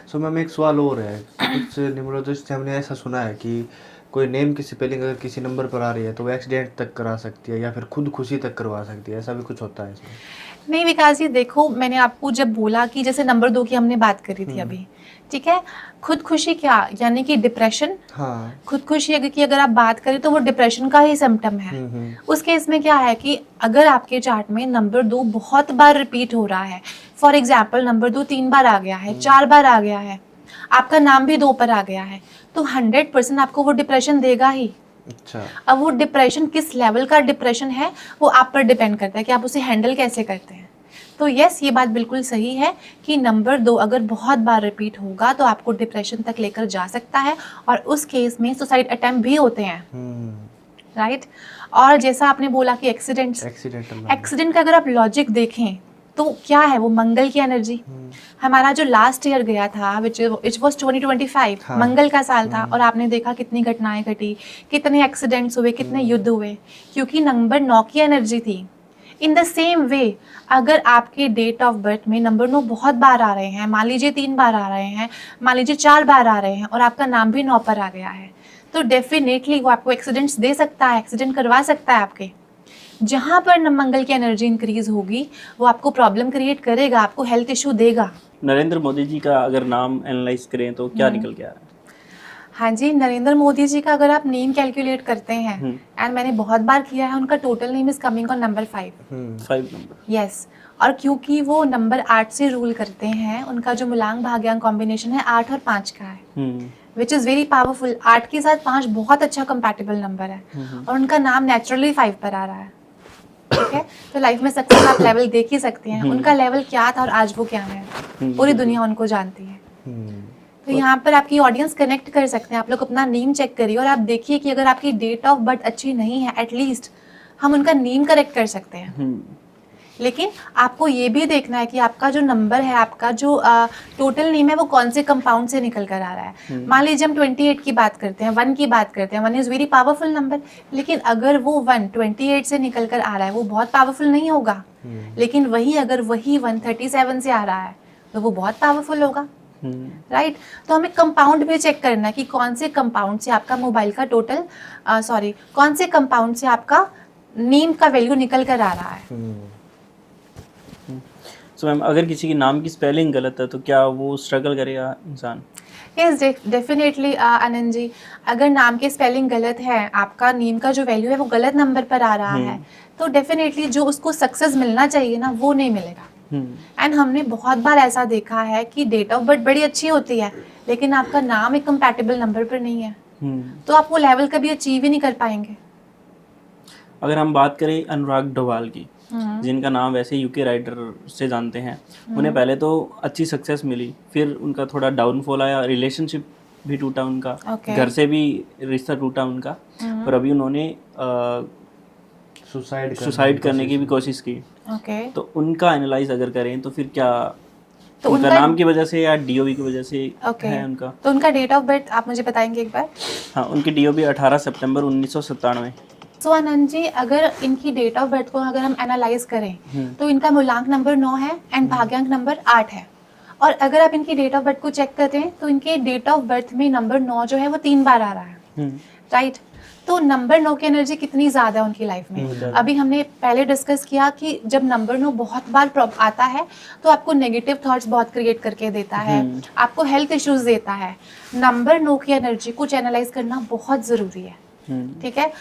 सो मैम एक सवाल और है, कुछ न्यूमरोलॉजिस्ट से हमने ऐसा सुना है कि कोई नेम की स्पेलिंग अगर किसी नंबर पर आ रही है तो वो एक्सीडेंट तक करा सकती है या फिर खुद खुशी तक करवा सकती है, ऐसा भी कुछ होता है इसमें? नहीं विकास जी, देखो मैंने आपको जब बोला कि जैसे नंबर 2 की हमने बात करी थी अभी, ठीक है, खुद खुशी क्या यानी कि डिप्रेशन, हाँ। खुद खुशी की अगर आप बात करें तो वो डिप्रेशन का ही सिम्टम है। उस केस में क्या है कि अगर आपके चार्ट में नंबर 2 बहुत बार रिपीट हो रहा है, फॉर एग्जाम्पल नंबर 2 3 बार आ गया है, 4 बार आ गया है, आपका नाम भी 2 पर आ गया है, तो 100% आपको वो डिप्रेशन देगा ही। अच्छा। अब वो डिप्रेशन किस लेवल का डिप्रेशन है वो आप पर डिपेंड करता है कि आप उसे हैंडल कैसे करते हैं। तो यस, ये बात बिल्कुल सही है कि नंबर 2 अगर बहुत बार रिपीट होगा तो आपको डिप्रेशन तक लेकर जा सकता है, और उस केस में सुसाइड अटेम्प्ट भी होते हैं, राइट। और जैसा आपने बोला कि एक्सीडेंट का अगर आप लॉजिक देखें तो क्या है, वो मंगल की एनर्जी। हमारा जो लास्ट ईयर गया था विच वॉज 2025, हाँ। मंगल का साल था, और आपने देखा कितनी घटनाएं घटी, कितने एक्सीडेंट्स हुए, कितने युद्ध हुए, क्योंकि नंबर 9 की एनर्जी थी। इन द सेम वे अगर आपके डेट ऑफ बर्थ में नंबर 9 बहुत बार आ रहे हैं, मान लीजिए 3 बार आ रहे हैं, मान लीजिए 4 बार आ रहे हैं, और आपका नाम भी 9 पर आ गया है, तो डेफिनेटली वो आपको एक्सीडेंट्स दे सकता है, एक्सीडेंट करवा सकता है आपके। जहाँ पर मंगल की एनर्जी इंक्रीज होगी वो आपको प्रॉब्लम क्रिएट करेगा, आपको हेल्थ इशू देगा। नरेंद्र मोदी जी का अगर नाम एनालाइज करें तो क्या निकल के आ रहा है? हाँ जी, नरेंद्र मोदी जी का अगर आप नेम कैलकुलेट करते हैं, एंड मैंने बहुत बार किया है, उनका total name is coming on number 5 number. Yes. और क्योंकि वो नंबर 8 से रूल करते हैं, उनका जो मूलांक भाग्यांक कॉम्बिनेशन है 8 और 5 का है, विच इज़ वेरी पावरफुल। 8 के साथ 5 बहुत अच्छा कंपैटिबल नंबर है, और उनका नाम नेचुरली 5 पर आ रहा है, ठीक है। तो लाइफ में सक्सेस आप लेवल देख ही सकते हैं, उनका लेवल क्या था और आज वो क्या है, पूरी दुनिया उनको जानती है। तो यहाँ पर आपकी ऑडियंस कनेक्ट कर सकते हैं, आप लोग अपना नेम चेक करिए और आप देखिए कि अगर आपकी डेट ऑफ बर्थ अच्छी नहीं है, एटलीस्ट हम उनका नेम करेक्ट कर सकते हैं। लेकिन आपको ये भी देखना है कि आपका जो नंबर है, आपका जो टोटल नेम है, वो कौन से कंपाउंड से निकल कर आ रहा है। मान लीजिए हम 28 की बात करते हैं, 1 की बात करते हैं, 1 इज़ वेरी पावरफुल नंबर, लेकिन अगर वो 1 28 से निकल कर आ रहा है वो बहुत पावरफुल नहीं होगा। लेकिन वही अगर वही 1 37 से आ रहा है तो वो बहुत पावरफुल होगा, राइट। तो हमें कंपाउंड भी चेक करना है कि कौन से कंपाउंड से आपका मोबाइल का टोटल कौन से कंपाउंड से आपका नेम का वैल्यू निकल कर आ रहा है। सो मैम अगर किसी के नाम की स्पेलिंग गलत है तो क्या वो स्ट्रगल करेगा इंसान? यस डेफिनेटली आनंद जी, अगर नाम की स्पेलिंग गलत है, आपका नेम का जो वैल्यू है वो गलत नंबर पर आ रहा है, तो डेफिनेटली जो उसको सक्सेस मिलना चाहिए ना वो नहीं मिलेगा। एंड हमने बहुत बार ऐसा देखा है कि डेट ऑफ बर्थ बड़ी अच्छी होती है लेकिन आपका नाम एक कंपैटिबल नंबर पर नहीं है, तो आप वो लेवल कभी अचीव ही नहीं कर पाएंगे। अगर हम बात करें अनुराग डोभाल की, जिनका नाम वैसे यूके राइडर से जानते हैं, उन्हें पहले तो अच्छी सक्सेस मिली, फिर उनका थोड़ा डाउनफॉल आया, रिलेशनशिप भी टूटा उनका, घर से भी रिश्ता टूटा उनका, और अभी उन्होंने सुसाइड करने की भी कोशिश की। तो उनका एनालाइज अगर करें तो फिर क्या तो उनका नाम की वजह से या डीओबी की वजह से है उनका? तो उनका डेट ऑफ बर्थ आप मुझे बताएंगे एक बार? हाँ, उनकी डीओबी 18 सितंबर 1997। तो आनंद जी, अगर इनकी डेट ऑफ बर्थ को अगर हम एनालाइज करें तो इनका मूलांक नंबर 9 है एंड भाग्यांक नंबर 8 है, और अगर आप इनकी डेट ऑफ बर्थ को चेक करते हैं तो इनके डेट ऑफ बर्थ में नंबर 9 जो है वो 3 बार आ रहा है, राइट। तो नंबर 9 की एनर्जी कितनी ज़्यादा है उनकी लाइफ में। अभी हमने पहले डिस्कस किया कि जब नंबर 9 बहुत बार आता है तो आपको नेगेटिव थॉट्स बहुत क्रिएट करके देता है, आपको हेल्थ इश्यूज देता है। नंबर 9 की एनर्जी को चैनलाइज करना बहुत ज़रूरी है, ठीक है।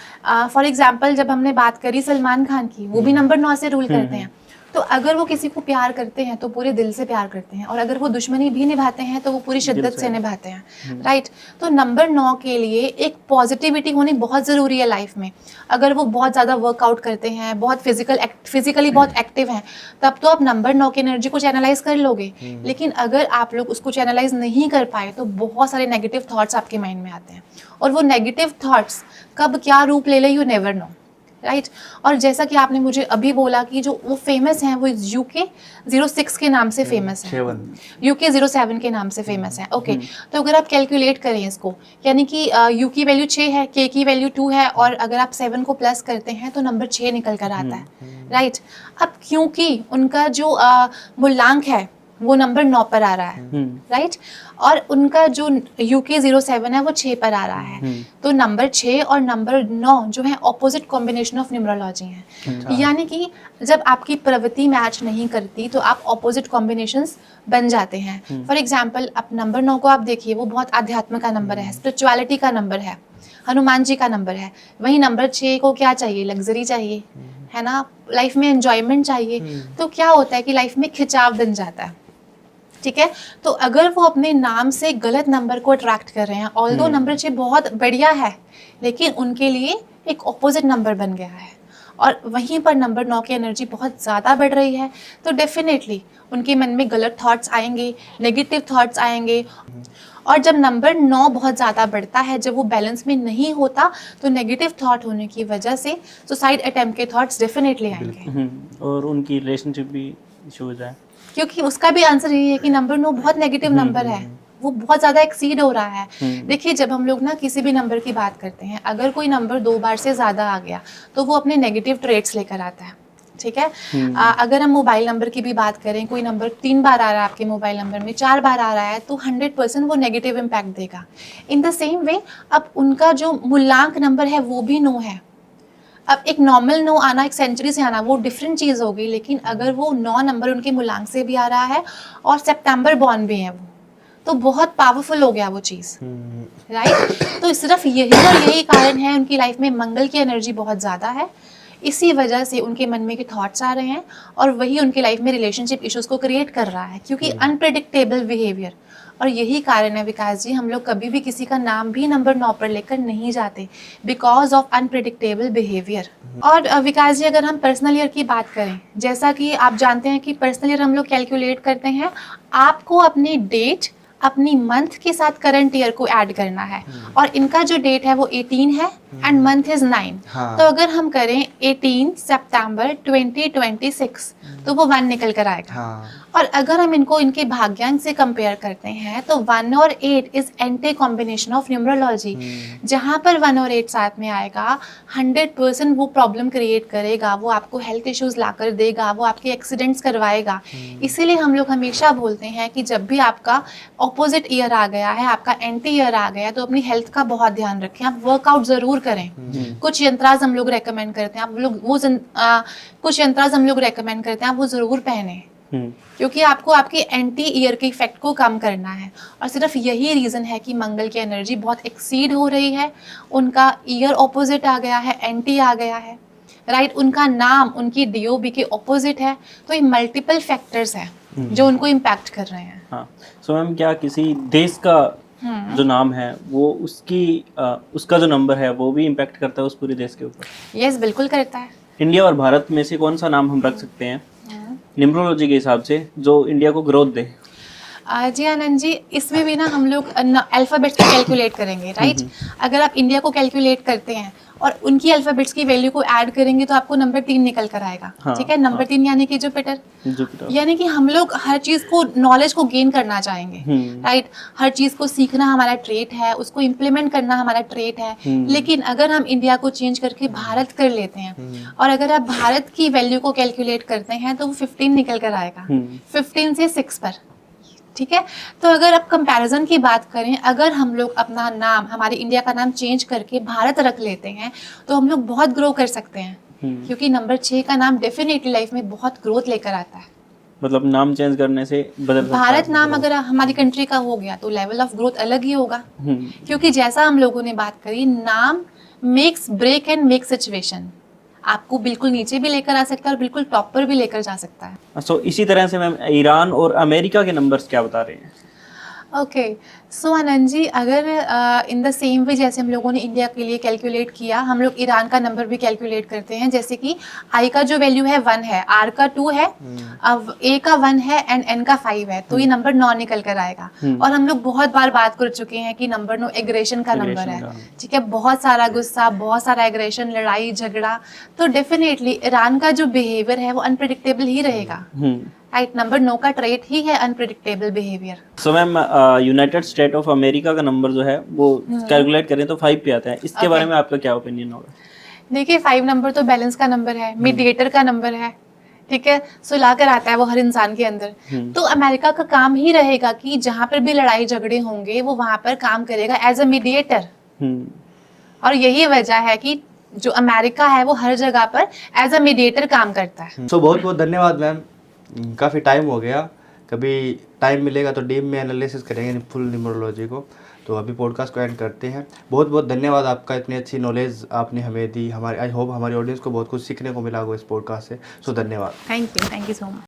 फॉर एग्जाम्पल जब हमने बात करी सलमान खान की, वो भी नंबर 9 से रूल करते हैं, तो अगर वो किसी को प्यार करते हैं तो पूरे दिल से प्यार करते हैं, और अगर वो दुश्मनी भी निभाते हैं तो वो पूरी शिद्दत से निभाते हैं, राइट। तो नंबर 9 के लिए एक पॉजिटिविटी होनी बहुत ज़रूरी है लाइफ में। अगर वो बहुत ज़्यादा वर्कआउट करते हैं, बहुत फिजिकली बहुत एक्टिव हैं, तब तो आप नंबर 9 की एनर्जी को चैनलाइज कर लोगे। लेकिन अगर आप लोग उसको चैनलाइज नहीं कर पाए तो बहुत सारे नेगेटिव थॉट्स आपके माइंड में आते हैं, और वो नेगेटिव थॉट्स कब क्या रूप ले ले यू नेवर नो, राइट। और जैसा कि आपने मुझे अभी बोला कि जो वो फेमस हैं वो UK 06 के नाम से फेमस है, UK 07 के नाम से फेमस है, ओके। तो अगर आप कैलकुलेट करें इसको, यानी कि U की वैल्यू 6 है, K की वैल्यू 2 है, और अगर आप 7 को प्लस करते हैं तो नंबर 6 निकल कर आता है, राइट। अब क्योंकि उनका जो मूलांक है वो नंबर 9 पर आ रहा है, राइट। और उनका जो UK07 है वो 6 पर आ रहा है। तो नंबर 6 और नंबर 9 जो है ऑपोजिट कॉम्बिनेशन ऑफ न्यूमरोलॉजी है। यानी कि जब आपकी प्रवृत्ति मैच नहीं करती तो आप ऑपोजिट कॉम्बिनेशंस बन जाते हैं। फॉर एग्जाम्पल अब नंबर 9 को आप देखिए, वो बहुत अध्यात्म का नंबर है, स्पिरिचुअलिटी का नंबर है, हनुमान जी का नंबर है। वहीं नंबर 6 को क्या चाहिए? लग्जरी चाहिए, है ना, लाइफ में एंजॉयमेंट चाहिए। तो क्या होता है कि लाइफ में खिंचाव बन जाता है, ठीक है। तो अगर वो अपने नाम से गलत नंबर को अट्रैक्ट कर रहे हैं, ऑल्दो नंबर 6 बहुत बढ़िया है, लेकिन उनके लिए एक ऑपोजिट नंबर बन गया है और वहीं पर नंबर 9 की एनर्जी बहुत ज़्यादा बढ़ रही है, तो डेफिनेटली उनके मन में गलत थॉट्स आएंगे, नेगेटिव थॉट्स आएंगे। और जब नंबर 9 बहुत ज़्यादा बढ़ता है, जब वो बैलेंस में नहीं होता, तो नेगेटिव थॉट होने की वजह से सुसाइड अटेम्प्ट के थॉट्स डेफिनेटली आएंगे और उनकी रिलेशनशिप भी इशू हो जाए, क्योंकि उसका भी आंसर यही है कि नंबर 9 बहुत नेगेटिव नंबर है, वो बहुत ज़्यादा एक्सीड हो रहा है। देखिए, जब हम लोग ना किसी भी नंबर की बात करते हैं, अगर कोई नंबर 2 बार से ज़्यादा आ गया तो वो अपने नेगेटिव ट्रेट्स लेकर आता है, ठीक है। अगर हम मोबाइल नंबर की भी बात करें, कोई नंबर 3 बार आ रहा है आपके मोबाइल नंबर में, 4 बार आ रहा है, तो 100% वो नेगेटिव इम्पैक्ट देगा। इन द सेम वे अब उनका जो मूलांक नंबर है वो भी 9 है। अब एक नॉर्मल 9 आना, एक सेंचुरी से आना, वो डिफरेंट चीज़ हो गई, लेकिन अगर वो 9 नंबर उनके मूलांक से भी आ रहा है और सितंबर बॉर्न भी है वो, तो बहुत पावरफुल हो गया वो चीज़, राइट। तो सिर्फ यही और यही कारण है, उनकी लाइफ में मंगल की एनर्जी बहुत ज़्यादा है, इसी वजह से उनके मन में के थॉट्स आ रहे हैं और वही उनकी लाइफ में रिलेशनशिप इश्यूज को क्रिएट कर रहा है, क्योंकि अनप्रेडिक्टेबल बिहेवियर। और यही कारण है विकास जी, हम लोग कभी भी किसी का नाम भी नंबर 9 पर लेकर नहीं जाते, बिकॉज ऑफ अनप्रेडिक्टेबल बिहेवियर। और विकास जी, अगर हम पर्सनल ईयर की बात करें, जैसा कि आप जानते हैं कि पर्सनल ईयर हम लोग कैलकुलेट करते हैं, आपको अपनी डेट अपनी मंथ के साथ करंट ईयर को ऐड करना है, और इनका जो डेट है वो 18 है एंड मंथ इज 9। तो अगर हम करें 18 सितंबर 2026 तो वो 1 निकल कर आएगा। और अगर हम इनको इनके भाग्यांक से कंपेयर करते हैं तो 1 और 8 is anti combination of numerology. जहाँ पर 1 और 8 साथ में आएगा, 100% वो प्रॉब्लम क्रिएट करेगा, वो आपको हेल्थ इश्यूज ला कर देगा, वो आपके एक्सीडेंट्स करवाएगा। इसीलिए हम लोग हमेशा बोलते हैं कि जब भी आपका ऑपोजिट ईयर आ गया है, आपका एंटी ईयर आ गया है, तो अपनी हेल्थ का बहुत ध्यान रखें, आप वर्कआउट ज़रूर करें। कुछ यंत्रास हम लोग रेकमेंड करते हैं, आप लोग वो कुछ यंत्रास हम लोग रेकमेंड करते हैं, आप वो ज़रूर पहने, क्योंकि आपको आपके एंटी ईयर के इफेक्ट को कम करना है। और सिर्फ यही रीज़न है कि मंगल की एनर्जी बहुत एक्सीड हो रही है, उनका ईयर ऑपोजिट आ गया है, एंटी आ गया है, राइट। उनका नाम उनकी DOB के ऑपोजिट है, तो ये मल्टीपल फैक्टर्स हैं जो उनको इम्पैक्ट कर रहे हैं। हाँ, सो मैम, क्या किसी देश का जो नाम है वो उसका जो नंबर है वो भी इम्पैक्ट करता है उस पूरे देश के ऊपर? यस, बिल्कुल करता है। इंडिया और भारत में से कौन सा नाम हम रख सकते हैं न्यूमरोलॉजी के हिसाब से जो इंडिया को ग्रोथ दे? जी आनंद जी, इसमें भी ना हम लोग अल्फ़ाबेट्स को कैलकुलेट करेंगे, राइट। अगर आप इंडिया को कैलकुलेट करते हैं और उनकी अल्फ़ाबेट्स की वैल्यू को ऐड करेंगे तो आपको नंबर 3 निकल कर आएगा, ठीक है। नंबर 3 यानी कि जुपिटर। यानी कि हम लोग हर चीज़ को, नॉलेज को गेन करना चाहेंगे, राइट। हर चीज़ को सीखना हमारा ट्रेट है, उसको इम्प्लीमेंट करना हमारा ट्रेट है। लेकिन अगर हम इंडिया को चेंज करके भारत कर लेते हैं और अगर आप भारत की वैल्यू को कैलकुलेट करते हैं तो वो 15 निकल कर आएगा, 15 से 6 पर, ठीक है। तो अगर आप कंपैरिजन की बात करें, अगर हम लोग अपना नाम, हमारे इंडिया का नाम चेंज करके भारत रख लेते हैं तो हम लोग बहुत ग्रो कर सकते हैं, क्योंकि नंबर 6 का नाम डेफिनेटली लाइफ में बहुत ग्रोथ लेकर आता है। मतलब नाम चेंज करने से बदल सकता है? भारत नाम अगर हमारी कंट्री का हो गया तो लेवल ऑफ ग्रोथ अलग ही होगा, क्योंकि जैसा हम लोगों ने बात करी, नाम makes break and make situation, आपको बिल्कुल नीचे भी लेकर आ सकता है और बिल्कुल टॉप पर भी लेकर जा सकता है। सो इसी तरह से मैम, ईरान और अमेरिका के नंबर्स क्या बता रहे हैं? ओके, सो आनंद जी, अगर इन द सेम वे जैसे हम लोगों ने इंडिया के लिए कैलकुलेट किया, हम लोग ईरान का नंबर भी कैलकुलेट करते हैं। जैसे कि आई का जो वैल्यू है 1 है, आर का 2 है, अब ए का 1 है एंड एन का 5 है, तो ये नंबर 9 निकल कर आएगा। और हम लोग बहुत बार बात कर चुके हैं कि नंबर 9 एग्रेशन का नंबर है, ठीक है। बहुत सारा गुस्सा, बहुत सारा एग्रेशन, लड़ाई झगड़ा, तो डेफिनेटली ईरान का जो बिहेवियर है वो अनप्रिडिक्टेबल ही रहेगा, राइट। नंबर 9 का ट्रेट ही है unpredictable behaviour. So ma'am, United state of America का नंबर जो है वो कैलकुलेट करें तो 5 पे आता है, इसके बारे में आपका क्या ओपिनियन होगा? देखिए, 5 नंबर तो बैलेंस का नंबर है, मीडिएटर का नंबर है, ठीक है, सुला कर आता है वो हर इंसान के अंदर। तो अमेरिका का काम ही रहेगा कि जहाँ पर भी लड़ाई झगड़े होंगे वो वहां पर काम करेगा एज अ मीडिएटर। और यही वजह है कि जो अमेरिका है वो हर जगह पर एज अ मीडिएटर काम करता है। सो बहुत बहुत धन्यवाद मैम, काफ़ी टाइम हो गया, कभी टाइम मिलेगा तो डीप में एनालिसिस करेंगे फुल न्यूमरोलॉजी को। तो अभी पॉडकास्ट को एंड करते हैं। बहुत बहुत धन्यवाद आपका, इतनी अच्छी नॉलेज आपने हमें दी। हमारे आई होप हमारी ऑडियंस को बहुत कुछ सीखने को मिला होगा इस पॉडकास्ट से। सो धन्यवाद। Thank you so much.